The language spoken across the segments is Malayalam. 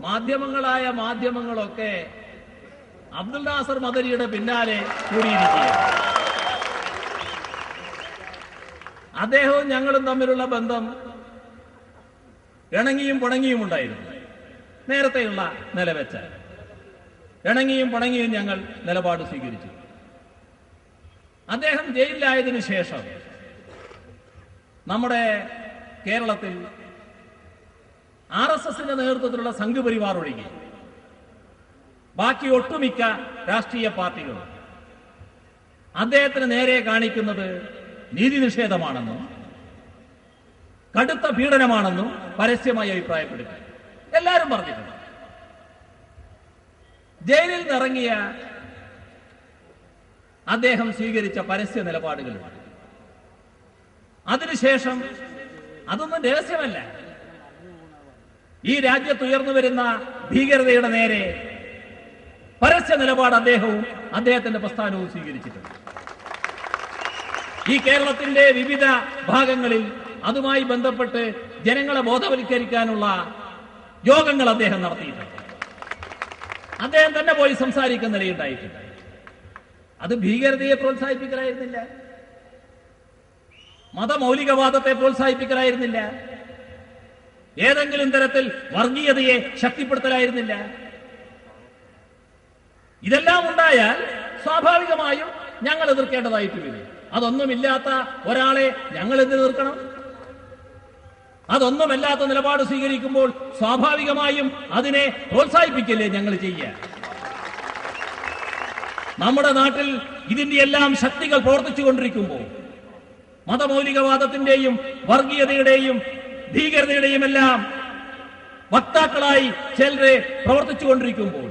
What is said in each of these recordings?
മാധ്യമങ്ങളൊക്കെ അബ്ദുൽ നാസർ മദനിയുടെ പിന്നാലെ കൂടിയിരിക്കുകയാണ്. അദ്ദേഹവും ഞങ്ങളും തമ്മിലുള്ള ബന്ധം ഇണങ്ങിയും പിണങ്ങിയും ഉണ്ടായിരുന്നു. നേരത്തെയുള്ള നിലവെച്ച ഇണങ്ങിയും പിണങ്ങിയും ഞങ്ങൾ നിലപാട് സ്വീകരിച്ചു. അദ്ദേഹം ജയിലിലായതിനു ശേഷം നമ്മുടെ കേരളത്തിൽ RSSന്റെ നേതൃത്വത്തിലുള്ള സംഘപരിവാർ ഒഴികെ ബാക്കി ഒട്ടുമിക്ക രാഷ്ട്രീയ പാർട്ടികളും അദ്ദേഹത്തിന് നേരെ കാണിക്കുന്നത് നീതി നിഷേധമാണെന്നും കടുത്ത പീഡനമാണെന്നും പരസ്യമായി അഭിപ്രായപ്പെടുക എല്ലാവരും പറഞ്ഞിട്ടുണ്ട്. ജയിലിൽ നിന്നിറങ്ങിയ അദ്ദേഹം സ്വീകരിച്ച പരസ്യ നിലപാടുകളുണ്ട്. അതിനുശേഷം അതൊന്നും രഹസ്യമല്ല, ഈ രാജ്യത്ത് ഉയർന്നു വരുന്ന ഭീകരതയുടെ നേരെ പരസ്യ നിലപാട് അദ്ദേഹവും അദ്ദേഹത്തിന്റെ പ്രസ്ഥാനവും സ്വീകരിച്ചിട്ടുണ്ട്. ഈ കേരളത്തിന്റെ വിവിധ ഭാഗങ്ങളിൽ അതുമായി ബന്ധപ്പെട്ട് ജനങ്ങളെ ബോധവൽക്കരിക്കാനുള്ള യോഗങ്ങൾ അദ്ദേഹം നടത്തിയിട്ടുണ്ട്. അദ്ദേഹം തന്നെ പോയി സംസാരിക്കുന്ന നിലയുണ്ടായിട്ടുണ്ട്. അത് ഭീകരതയെ പ്രോത്സാഹിപ്പിക്കലായിരുന്നില്ല, മതമൗലികവാദത്തെ പ്രോത്സാഹിപ്പിക്കലായിരുന്നില്ല, ഏതെങ്കിലും തരത്തിൽ വർഗീയതയെ ശക്തിപ്പെടുത്തലായിരുന്നില്ല. ഇതെല്ലാം ഉണ്ടായാൽ സ്വാഭാവികമായും ഞങ്ങൾ എതിർക്കേണ്ടതായിട്ട് വരും. അതൊന്നുമില്ലാത്ത ഒരാളെ ഞങ്ങൾ എന്തിനു എതിർക്കണം? അതൊന്നുമല്ലാത്ത നിലപാട് സ്വീകരിക്കുമ്പോൾ സ്വാഭാവികമായും അതിനെ പ്രോത്സാഹിപ്പിക്കല്ലേ ഞങ്ങൾ ചെയ്യുക. നമ്മുടെ നാട്ടിൽ ഇതിന്റെ എല്ലാം ശക്തികൾ പ്രവർത്തിച്ചുകൊണ്ടിരിക്കുമ്പോൾ, മതമൗലികവാദത്തിന്റെയും വർഗീയതയുടെയും ഭീകരതയുടെയും എല്ലാം വക്താക്കളായി ചിലരെ പ്രവർത്തിച്ചുകൊണ്ടിരിക്കുമ്പോൾ,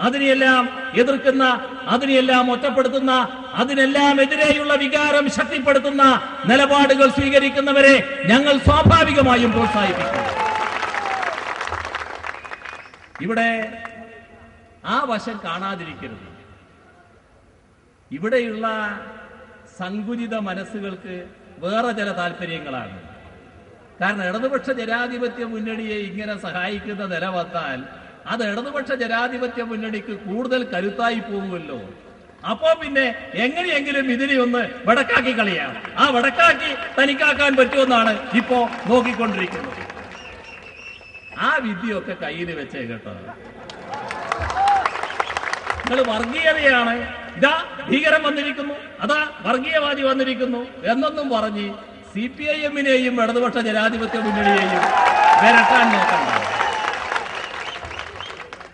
അതിനെയെല്ലാം എതിർക്കുന്ന, അതിനെയെല്ലാം ഒറ്റപ്പെടുത്തുന്ന, അതിനെല്ലാം എതിരെയുള്ള വികാരം ശക്തിപ്പെടുത്തുന്ന നിലപാടുകൾ സ്വീകരിക്കുന്നവരെ ഞങ്ങൾ സ്വാഭാവികമായും പ്രോത്സാഹിപ്പിക്കും. ഇവിടെ ആ വശം കാണാതിരിക്കരുത്. ഇവിടെയുള്ള സങ്കുചിത മനസ്സുകൾക്ക് വേറെ ചില താല്പര്യങ്ങളാണ്. കാരണം ഇടതുപക്ഷ ജനാധിപത്യ മുന്നണിയെ ഇങ്ങനെ സഹായിക്കുന്ന നില വന്നാൽ അത് ഇടതുപക്ഷ ജനാധിപത്യ മുന്നണിക്ക് കൂടുതൽ കരുത്തായി പോകുമല്ലോ. അപ്പോ പിന്നെ എങ്ങനെയെങ്കിലും ഇതിനെ ഒന്ന് വടക്കാക്കി കളിയാം. ആ വടക്കാക്കി തനിക്കാക്കാൻ പറ്റുമെന്നാണ് ഇപ്പോ നോക്കിക്കൊണ്ടിരിക്കുന്നത്. ആ വിദ്യയൊക്കെ കയ്യിൽ വെച്ചേ കേട്ടോ. നിങ്ങൾ വർഗീയതയാണ്, ഇതാ ഭീകരം വന്നിരിക്കുന്നു, അതാ വർഗീയവാദി വന്നിരിക്കുന്നു എന്നൊന്നും പറഞ്ഞ് CPIM-നെയും ഇടതുപക്ഷ ജനാധിപത്യ മുന്നണിയെയും വിരട്ടാൻ നോക്കണ്ട.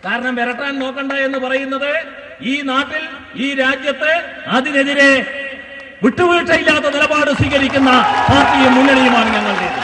കാരണം വിരട്ടാൻ നോക്കണ്ട എന്ന് പറയുന്നത് ഈ നാട്ടിൽ, ഈ രാജ്യത്ത് അതിനെതിരെ വിട്ടുവീഴ്ചയില്ലാത്ത നിലപാട് സ്വീകരിക്കുന്ന പാർട്ടിയും മുന്നണിയുമാണ് ഞങ്ങളുടേത്.